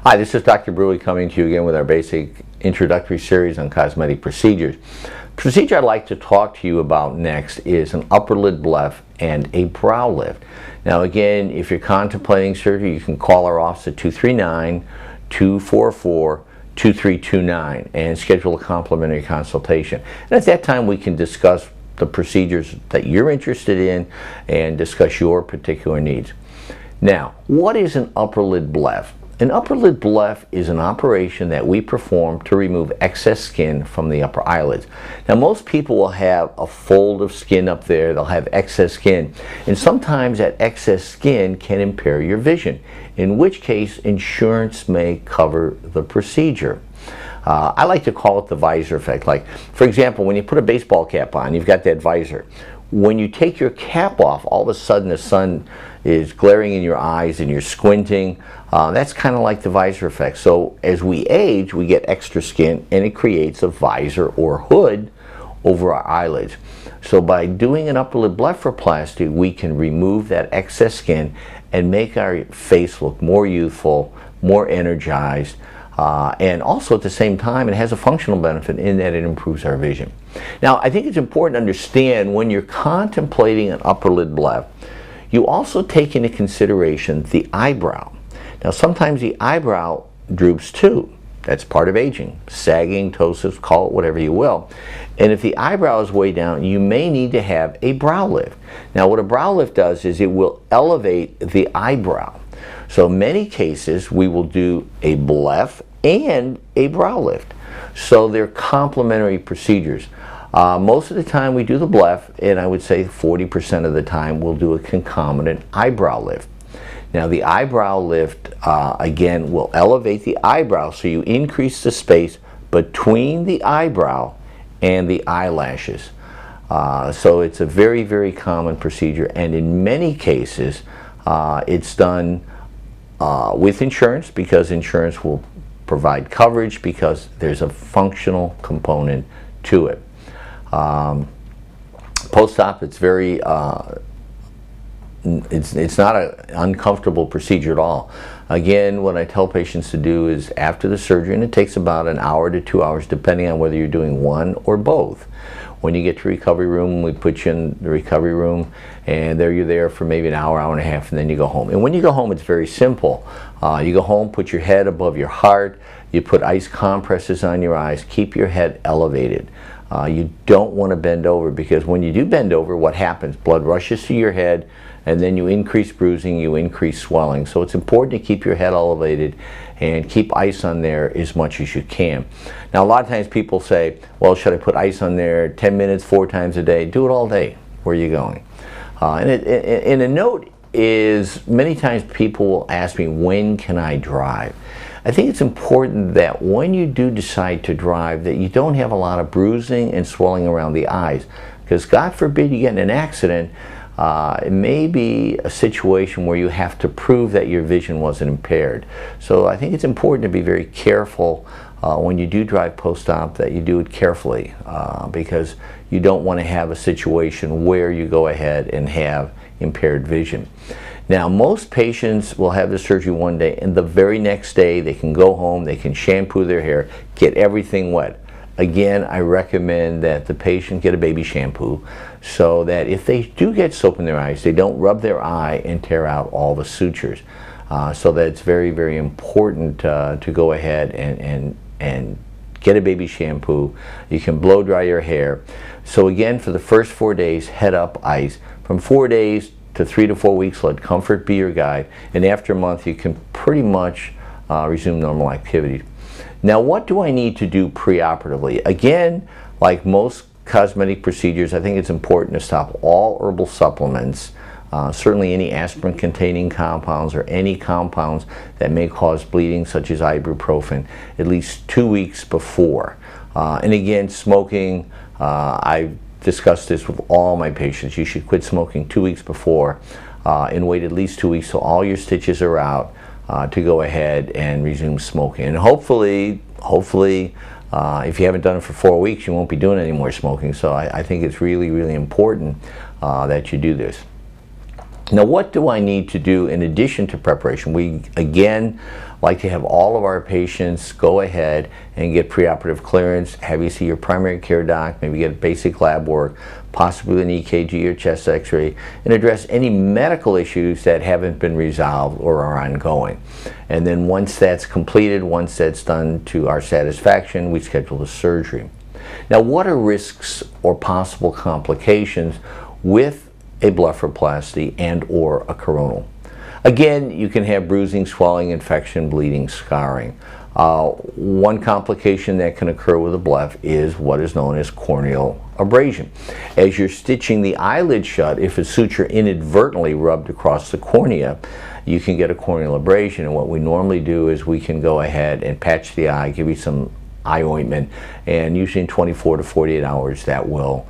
Hi, this is Dr. Brueck coming to you again with our basic introductory series on cosmetic procedures. The procedure I'd like to talk to you about next is an upper lid bleph and a brow lift. Now again, if you're contemplating surgery, you can call our office at 239-244-2329 and schedule a complimentary consultation. And at that time we can discuss the procedures that you're interested in and discuss your particular needs. Now, what is an upper lid bleph? An upper lid bleph is an operation that we perform to remove excess skin from the upper eyelids. Now, most people will have a fold of skin up there, they'll have excess skin, and sometimes that excess skin can impair your vision, in which case insurance may cover the procedure. I like to call it the visor effect. Like, for example, when you put a baseball cap on, you've got that visor. When you take your cap off, all of a sudden the sun is glaring in your eyes and you're squinting. That's kind of like the visor effect. So as we age, we get extra skin and it creates a visor or hood over our eyelids. So by doing an upper lid blepharoplasty, we can remove that excess skin and make our face look more youthful, more energized, and also at the same time it has a functional benefit in that it improves our vision. Now, I think it's important to understand when you're contemplating an upper lid bleph, you also take into consideration the eyebrow. Now, sometimes the eyebrow droops too. That's part of aging. Sagging, ptosis, call it whatever you will. And if the eyebrow is way down, you may need to have a brow lift. Now, what a brow lift does is it will elevate the eyebrow. So in many cases, we will do a bleph and a brow lift. So they're complementary procedures. Most of the time we do the bleph, and I would say 40% of the time we'll do a concomitant eyebrow lift. Now the eyebrow lift, again, will elevate the eyebrow, so you increase the space between the eyebrow and the eyelashes. So it's a very, very common procedure, and in many cases it's done with insurance, because insurance will provide coverage because there's a functional component to it. Post-op, it's very it's not an uncomfortable procedure at all. Again, what I tell patients to do is after the surgery, and it takes about an hour to 2 hours depending on whether you're doing one or both. When you get to recovery room, we put you in the recovery room, and there you're there for maybe an hour, hour and a half, and then you go home. And when you go home, it's very simple. You go home, put your head above your heart, you put ice compresses on your eyes, keep your head elevated. You don't want to bend over, because when you do bend over, what happens? Blood rushes to your head, and then you increase bruising, you increase swelling. So it's important to keep your head elevated and keep ice on there as much as you can. Now, a lot of times people say, well, should I put ice on there 10 minutes, 4 times a day? Do it all day. Where are you going? And a note is, many times people will ask me, when can I drive? I think it's important that when you do decide to drive, that you don't have a lot of bruising and swelling around the eyes, because God forbid you get in an accident, it may be a situation where you have to prove that your vision wasn't impaired. So I think it's important to be very careful when you do drive post-op, that you do it carefully, because you don't want to have a situation where you go ahead and have impaired vision. Now, most patients will have the surgery one day, and the very next day they can go home, they can shampoo their hair, get everything wet. Again, I recommend that the patient get a baby shampoo, so that if they do get soap in their eyes, they don't rub their eye and tear out all the sutures. So that it's very, very important to go ahead and get a baby shampoo. You can blow dry your hair. So again, for the first 4 days, head up ice. From 4 days to 3 to 4 weeks, let comfort be your guide. And after a month, you can pretty much resume normal activity. Now, what do I need to do preoperatively? Again, like most cosmetic procedures, I think it's important to stop all herbal supplements, certainly any aspirin-containing compounds or any compounds that may cause bleeding, such as ibuprofen, at least 2 weeks before. And again, smoking, I've discussed this with all my patients. You should quit smoking 2 weeks before and wait at least 2 weeks so all your stitches are out to go ahead and resume smoking. And hopefully, if you haven't done it for 4 weeks, you won't be doing any more smoking. So I think it's really, really important that you do this. Now, what do I need to do in addition to preparation? We, again, like to have all of our patients go ahead and get preoperative clearance, have you see your primary care doc, maybe get basic lab work, possibly an EKG or chest x-ray, and address any medical issues that haven't been resolved or are ongoing. And then once that's completed, once that's done to our satisfaction, we schedule the surgery. Now, what are risks or possible complications with a blepharoplasty and or a coronal? Again, you can have bruising, swelling, infection, bleeding, scarring. One complication that can occur with a bleph is what is known as corneal abrasion. As you're stitching the eyelid shut, if a suture inadvertently rubbed across the cornea, you can get a corneal abrasion. And what we normally do is we can go ahead and patch the eye, give you some eye ointment, and usually in 24 to 48 hours that will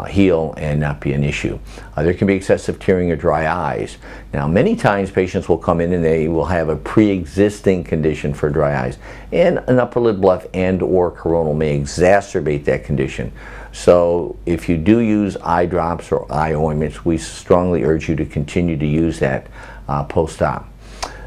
heal and not be an issue. There can be excessive tearing or dry eyes. Now, many times patients will come in and they will have a pre-existing condition for dry eyes, and an upper lid bleph and or coronal may exacerbate that condition. So if you do use eye drops or eye ointments, we strongly urge you to continue to use that post-op.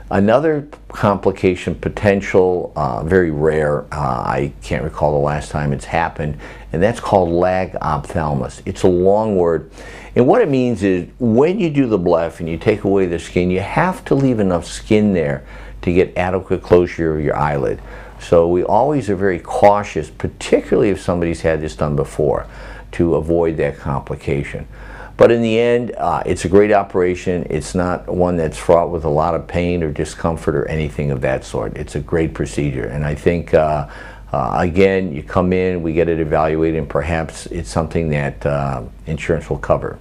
Another complication, potential, very rare, I can't recall the last time it's happened, and that's called lag ophthalmos. It's a long word, and what it means is when you do the bleph and you take away the skin, you have to leave enough skin there to get adequate closure of your eyelid. So we always are very cautious, particularly if somebody's had this done before, to avoid that complication. But in the end, it's a great operation. It's not one that's fraught with a lot of pain or discomfort or anything of that sort. It's a great procedure. And I think, again, you come in, we get it evaluated, and perhaps it's something that insurance will cover.